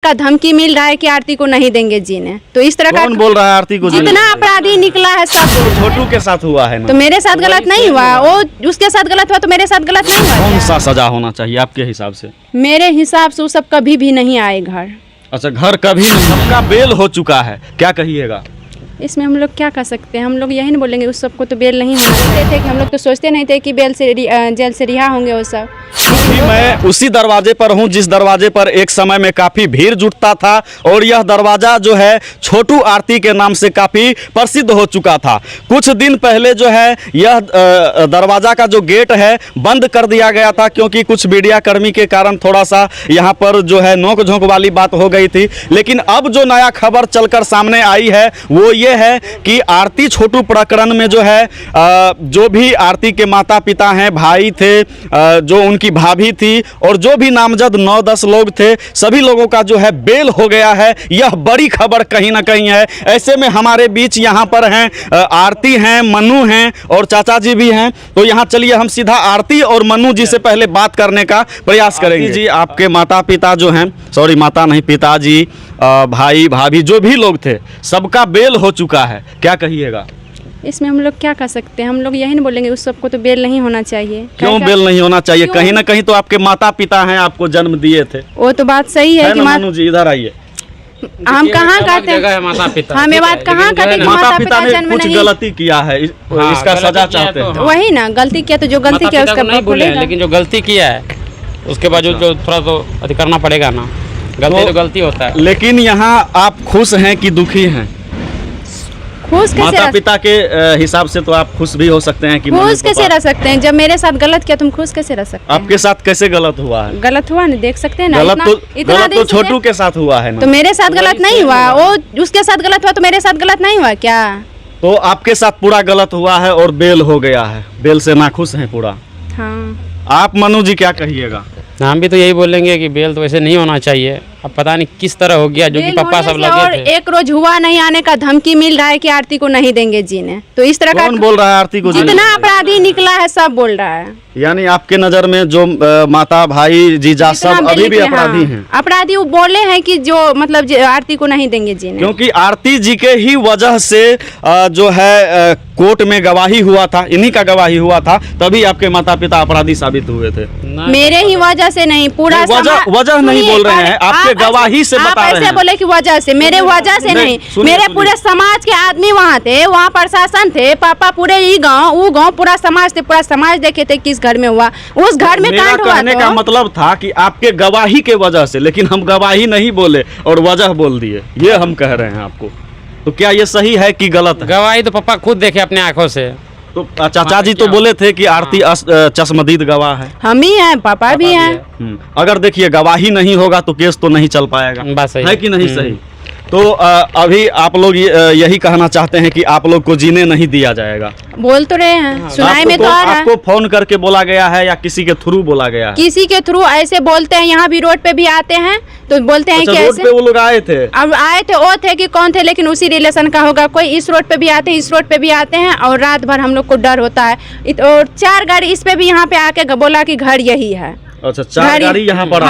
का धमकी मिल रहा है कि आरती को नहीं देंगे जीने। तो इस तरह का कौन बोल रहा है आरती को? जितना अपराधी निकला है सब छोटू के साथ हुआ है ना? तो मेरे साथ गलत नहीं हुआ, वो उसके साथ गलत हुआ तो मेरे साथ गलत नहीं हुआ। कौन सा सजा होना चाहिए आपके हिसाब से? मेरे हिसाब से वो सब कभी भी नहीं आए घर। अच्छा, घर कभी नहीं, सबका बेल हो चुका है, क्या कहिएगा? इसमें हम लोग क्या कर सकते हैं? हम लोग यही नहीं बोलेंगे उस सबको तो बेल नहीं होते थे कि हम लोग तो सोचते नहीं थे कि बेल से जेल से रिहा होंगे वो सब। मैं उसी दरवाजे पर हूं जिस दरवाजे पर एक समय में काफ़ी भीड़ जुटता था और यह दरवाज़ा जो है छोटू आरती के नाम से काफ़ी प्रसिद्ध हो चुका था। कुछ दिन पहले जो है यह दरवाज़ा का जो गेट है बंद कर दिया गया था क्योंकि कुछ मीडिया कर्मी के कारण थोड़ा सा यहाँ पर जो है नोक झोंक वाली बात हो गई थी। लेकिन अब जो नया खबर चलकर सामने आई है वो ये है कि आरती छोटू प्रकरण में जो है जो भी आरती के माता पिता हैं, भाई थे, जो उनकी भाभी थी और जो भी नामजद 9-10 लोग थे, सभी लोगों का जो है बेल हो गया है। यह बड़ी खबर कहीं ना कहीं है। ऐसे में हमारे बीच यहाँ पर हैं आरती हैं, मनु हैं और चाचा जी भी हैं। तो यहाँ चलिए हम सीधा आरती और मनु जी से पहले बात करने का प्रयास करेंगे। जी, आपके माता पिता जो हैं, सॉरी माता नहीं, पिताजी, भाई भाभी जो भी लोग थे, सबका बेल हो चुका है, क्या कहिएगा? इसमें हम लोग क्या कर सकते हैं? हम लोग यही नहीं बोलेंगे उस सबको तो बेल नहीं होना चाहिए। क्यों बेल नहीं होना चाहिए? कहीं ना कहीं तो आपके माता पिता हैं, आपको जन्म दिए थे। वो तो बात सही है कि मनु जी इधर आइए। हम कहाँ कहते हैं हमें बात कहाँ कहते हैं? माता पिता ने कुछ गलती किया है, इसका सजा चाहते हैं। वही ना, गलती किया तो जो गलती किया उसका नहीं बोले, लेकिन जो गलती किया है उसके बाद जो थोड़ा तो अति करना पड़ेगा ना। गलती तो गलती होता है। लेकिन यहाँ आप खुश हैं कि दुखी हैं? खुश कैसे? माता पिता के हिसाब से तो आप खुश भी हो सकते हैं कि खुश कैसे रह सकते हैं? जब मेरे साथ गलत किया तुम खुश कैसे रह सकते हैं? आपके साथ कैसे गलत हुआ है? गलत हुआ नहीं, देख सकते हैं ना। गलत तो छोटू के साथ हुआ है ना। तो मेरे साथ गलत नहीं हुआ, वो उसके साथ गलत हुआ तो मेरे साथ गलत नहीं हुआ क्या? तो आपके साथ पूरा गलत हुआ है और बेल हो गया है, बेल से नाखुश हैं पूरा। हाँ, आप मनु जी क्या कहिएगा? हम भी तो यही बोलेंगे कि बेल तो ऐसे नहीं होना चाहिए। अब पता नहीं किस तरह हो गया, जो कि पापा सब लगे और थे। एक रोज हुआ नहीं आने का धमकी मिल रहा है कि आरती को नहीं देंगे जीने। तो इस तरह का कौन बोल रहा है आरती को? जितना अपराधी निकला है सब बोल रहा है। यानी आपके नजर में जो माता भाई जीजा सब अभी भी अपराधी हैं? अपराधी वो बोले हैं कि जो मतलब आरती को नहीं देंगे जीने। क्योंकि आरती जी के ही वजह से जो है कोर्ट में गवाही हुआ था, इन्हीं का गवाही हुआ था, तभी आपके माता पिता अपराधी साबित हुए थे। मेरे ही वजह से नहीं, पूरा वजह नहीं बोल रहे हैं, आपके गवाही से बता रहे हैं। बोले कि वजह से, मेरे वजह से नहीं, मेरे पूरे समाज के आदमी वहाँ थे, वहाँ प्रशासन थे, पापा पूरे ये गांव वो गांव पूरा समाज थे, पूरा समाज देखे थे किस घर में हुआ, उस घर में कांड हुआ। कहने का मतलब था कि आपके गवाही के वजह से, लेकिन हम गवाही नहीं बोले और वजह बोल दिए, ये हम कह रहे हैं आपको। तो क्या ये सही है कि गलत है? गवाही तो पापा खुद देखे अपने आंखों से। तो चाचा जी तो बोले थे कि आरती चश्मदीद गवाह है। हम ही हैं, पापा भी हैं। अगर देखिए गवाही नहीं होगा तो केस तो नहीं चल पाएगा, बात सही है कि नहीं सही? तो अभी आप लोग यही कहना चाहते हैं कि आप लोग को जीने नहीं दिया जाएगा? बोल तो रहे हैं, सुनाई में तो आ रहा है। आपको फोन करके बोला गया है या किसी के थ्रू बोला गया है? किसी के थ्रू ऐसे बोलते हैं, यहाँ भी रोड पे भी आते हैं तो बोलते हैं कि रोड पे वो लोग आए थे। अब आए थे, वो थे कि कौन थे, लेकिन उसी रिलेशन का होगा। कोई इस रोड पे भी आते हैं, इस रोड पे भी आते हैं और रात भर हम लोग को डर होता है। और 4 गाड़ी इस पे भी यहाँ पे आके बोला कि घर यही है। अच्छा, 4 गाड़ी यहाँ पर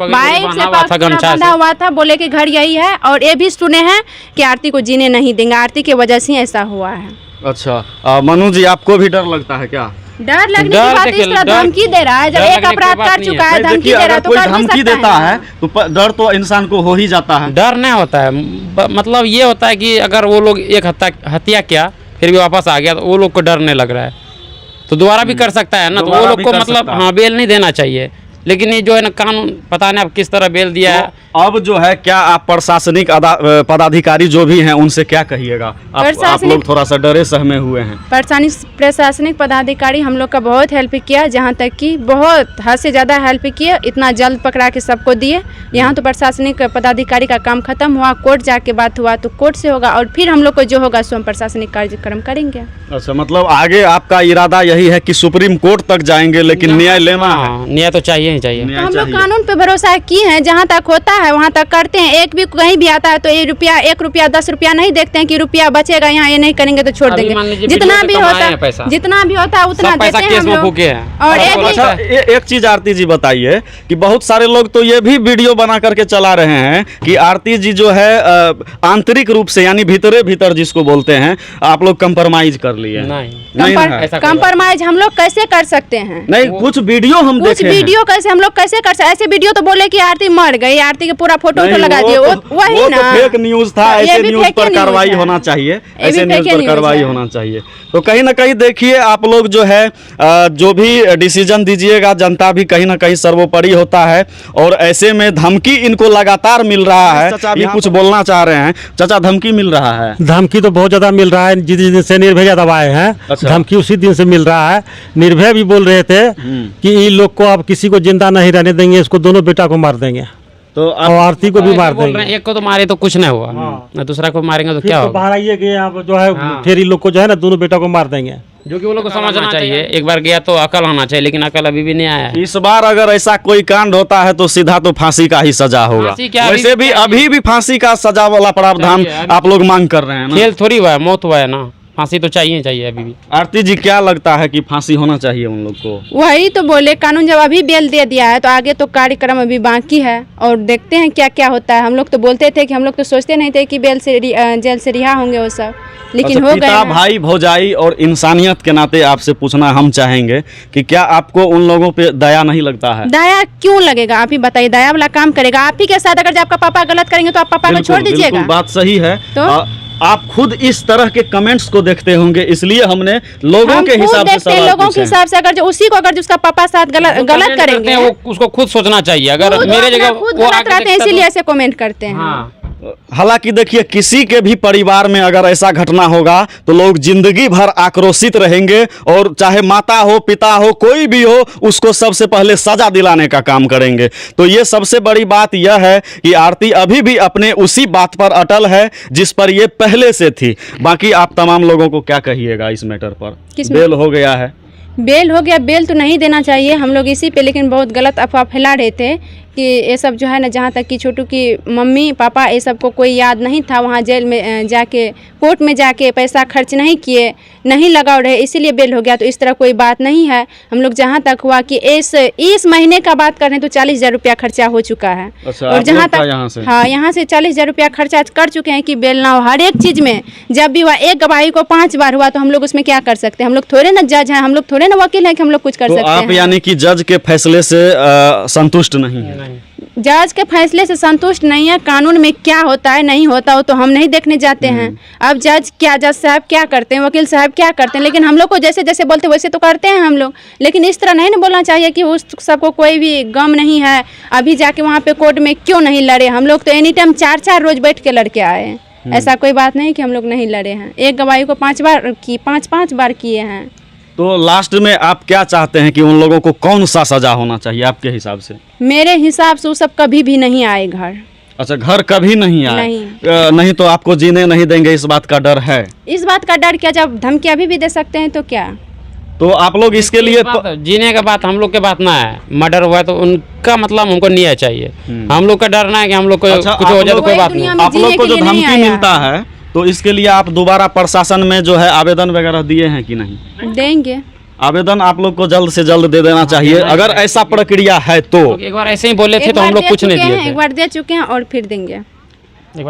बाइक से बंधा हुआ था, बोले कि घर यही है। और ये भी सुने हैं कि आरती को जीने नहीं देंगे, आरती की वजह से ऐसा हुआ है। अच्छा, मनु जी आपको भी डर लगता है क्या? डर लगने की बात, इस तरह धमकी दे रहा है। जब एक अपराध कर चुका है, धमकी दे रहा है तो कोई धमकी देता है तो डर तो इंसान को हो ही जाता है। डर नहीं होता है, मतलब ये होता है कि अगर वो लोग एक हत्या किया फिर भी वापस आ गया तो वो लोग को डर नहीं लग रहा है, तो दोबारा भी कर सकता है ना। तो वो लोग को मतलब हाँ बेल नहीं देना चाहिए। लेकिन ये जो है ना कानून पता नहीं अब किस तरह बेल दिया है। अब जो है क्या आप प्रशासनिक पदाधिकारी जो भी हैं उनसे क्या कहिएगा? आप लोग थोड़ा सा डरे सहमे हुए हैं। प्रशासनिक पदाधिकारी हम लोग का बहुत हेल्प किया, जहाँ तक कि बहुत हद से ज़्यादा हेल्प किया, इतना जल्द पकड़ा के सबको दिए। यहाँ तो प्रशासनिक पदाधिकारी का काम खत्म हुआ, कोर्ट जाके बात हुआ तो कोर्ट से होगा और फिर हम लोग को जो होगा सो हम प्रशासनिक कार्यक्रम करेंगे। अच्छा, मतलब आगे आपका इरादा यही है कि सुप्रीम कोर्ट तक जाएंगे, लेकिन न्याय लेना है? न्याय तो चाहिए ही नहीं चाहिए। तो हम लोग कानून पे भरोसा किए हैं, जहाँ तक होता है वहाँ तक करते हैं। एक भी कहीं भी आता है तो ये रुपया 1 रुपया 10 रुपया नहीं देखते हैं कि रुपया बचेगा यहाँ, ये नहीं करेंगे तो छोड़ अभी मान देंगे। लीजिए जितना भी वीडियो से होता कमाए हैं पैसा। है उतना सब पैसा देते हैं केस हम में लोग। फूके हैं। और एक अच्छा, एक चीज आरती जी बताइए कि बहुत सारे लोग तो ये भी वीडियो बना करके चला रहे हैं कि आरती जी जो है आंतरिक रूप से यानी भीतर जिसको बोलते हैं आप लोग कंप्रोमाइज कर लिए। नहीं ना? ऐसा कोई कंप्रोमाइज हम लोग कैसे कर सकते हैं? नहीं, कुछ वीडियो हम कुछ देखे हैं। वीडियो कैसे हम लोग कैसे कर सकते? ऐसे वीडियो तो बोले कि आरती मर गई, आरती के पूरा फोटो नहीं, लगा दिए, वही ना। तो फेक न्यूज था। ये ऐसे भी न्यूज फेक पर न्यूज कार्रवाई है। होना चाहिए, भी ऐसे न्यूज फेक पर न्यूज कार्रवाई है। होना चाहिए। तो कहीं ना कहीं देखिए आप लोग जो है जो भी डिसीजन दीजिएगा, जनता भी कहीं ना कहीं सर्वोपरि होता है। और ऐसे में धमकी इनको लगातार मिल रहा है। चाचा भी कुछ बोलना चाह रहे हैं। चाचा, धमकी मिल रहा है? धमकी तो बहुत ज़्यादा मिल रहा है। जिस दिन से निर्भया दबाए हैं अच्छा। धमकी उसी दिन से मिल रहा है। निर्भया भी बोल रहे थे कि इन लोग को अब किसी को जिंदा नहीं रहने देंगे, इसको दोनों बेटा को मार देंगे तो और आरती को भी मार बोल रहे हैं, देंगे। एक को तो मारे तो कुछ नहीं हुआ ना, दूसरा को मारेंगे तो फिर क्या तो होगा? बाहर आइए कि आप जो है हाँ। फिर इन लोग को जो है ना दोनों बेटा को मार देंगे। जो कि वो लोग को समझना चाहिए। एक बार गया तो अकल होना चाहिए, लेकिन अकल अभी भी नहीं आया है। इस बार अगर ऐसा कोई कांड होता है तो सीधा तो फांसी का ही सजा होगा। फांसी क्या, वैसे भी अभी भी फांसी का सजा वाला प्रावधान चाहिए, अभी- आप लोग मांग कर रहे हैं ना? खेल थोड़ी हुआ है, मौत हुआ है ना, फांसी तो चाहिए अभी भी। आरती जी, क्या लगता है कि फांसी होना चाहिए उन लोग को? वही तो बोले, कानून जब अभी बेल दे दिया है तो आगे तो कार्यक्रम अभी बाकी है और देखते हैं क्या क्या होता है। हम लोग तो बोलते थे कि हम लोग तो सोचते नहीं थे कि जेल से रिहा होंगे वो सब, लेकिन अच्छा, हो गए पिता, हैं। भाई, भौजाई और इंसानियत के नाते आपसे पूछना हम चाहेंगे कि क्या आपको उन लोगों पे दया नहीं लगता है? दया क्यों लगेगा? आप ही बताइए, दया वाला काम करेगा आप ही के साथ? अगर आपका पापा गलत करेंगे तो आप पापा को बिल्कुल, छोड़ दीजिएगा? बिल्कुल, बात सही है। तो? आप खुद इस तरह के कमेंट्स को देखते होंगे, इसलिए हमने लोगों हम के खुद हिसाब से देखते हैं, सवाल लोगों पूछे के हैं। हिसाब से अगर जो उसी को अगर जो उसका पापा साथ गलत कमेंट करेंगे करते हैं, वो उसको खुद सोचना चाहिए। अगर खुद मेरे अपना जगह खुद वो गलत आगे रहते हैं, देखता इसीलिए तो- ऐसे कमेंट करते हैं। हाँ, हालांकि देखिए, किसी के भी परिवार में अगर ऐसा घटना होगा तो लोग जिंदगी भर आक्रोशित रहेंगे और चाहे माता हो, पिता हो, कोई भी हो, उसको सबसे पहले सजा दिलाने का काम करेंगे। तो ये सबसे बड़ी बात यह है कि आरती अभी भी अपने उसी बात पर अटल है जिस पर ये पहले से थी। बाकी आप तमाम लोगों को क्या कहिएगा इस मैटर पर? किस में? बेल हो गया है। बेल हो गया, बेल तो नहीं देना चाहिए हम लोग इसी पे, लेकिन बहुत गलत अफवाह फैला रहे थे कि ये सब जो है ना, जहाँ तक कि छोटू की मम्मी पापा ये सब को कोई याद नहीं था, वहाँ जेल में जाके कोर्ट में जाके पैसा खर्च नहीं किए, नहीं लगाओ रहे, इसीलिए बेल हो गया। तो इस तरह कोई बात नहीं है। हम लोग जहाँ तक हुआ कि इस महीने का बात करें तो 40,000 रुपया खर्चा हो चुका है। अच्छा, और आप जहाँ लोग का तक यहाँ से? हाँ, यहाँ से 40,000 रुपया खर्चा कर चुके हैं कि बेल ना हो। हर एक चीज़ में जब भी हुआ, एक गवाही को 5 बार हुआ तो हम लोग उसमें क्या कर सकते हैं? हम लोग थोड़े ना जज हैं, हम लोग थोड़े ना वकील हैं कि हम लोग कुछ कर तो सकते आप हैं। यानी कि जज के फैसले से संतुष्ट नहीं है? जज के फैसले से संतुष्ट नहीं है। कानून में क्या होता है नहीं होता वो तो हम नहीं देखने जाते हैं। अब जज साहब क्या करते हैं, वकील साहब क्या करते हैं, लेकिन हम लोग को जैसे जैसे बोलते हैं वैसे तो करते हैं हम लोग। लेकिन इस तरह नहीं ना बोलना चाहिए कि उस सबको कोई भी गम नहीं है, अभी जाके वहाँ पे कोर्ट में क्यों नहीं लड़े। हम लोग तो एनी टाइम 4-4 रोज बैठ के लड़के आए हैं। ऐसा कोई बात नहीं कि हम लोग नहीं लड़े हैं। एक गवाही को 5 बार किए हैं। तो लास्ट में आप क्या चाहते हैं कि उन लोगों को कौन सा सजा होना चाहिए आपके हिसाब से? मेरे हिसाब से वो सब कभी भी नहीं आए घर। अच्छा, घर कभी नहीं आए? नहीं। नहीं तो आपको जीने नहीं देंगे, इस बात का डर है? इस बात का डर क्या, जब धमकी अभी भी दे सकते हैं तो क्या? तो आप लोग इसके लिए जीने का बात हम लोग के बात ना है। मर्डर हुआ है तो उनका मतलब हमको न्याय चाहिए। हम लोग का डर ना है कि हम लोग को अच्छा, कुछ हो जाए तो आप कोई लोग- बात दुनिया नहीं। में आप लोग जीने को के जो लिए नहीं धमकी आया। मिलता है तो इसके लिए आप दोबारा प्रशासन में जो है आवेदन वगैरह दिए हैं कि नहीं? देंगे। आवेदन आप लोग को जल्द से जल्द दे देना चाहिए अगर ऐसा प्रक्रिया है तो। एक बार ऐसे ही बोले थे एक तो हम बार लोग दे कुछ नहीं चुके दिए हैं, थे। एक बार दे चुके हैं और फिर देंगे। एक बार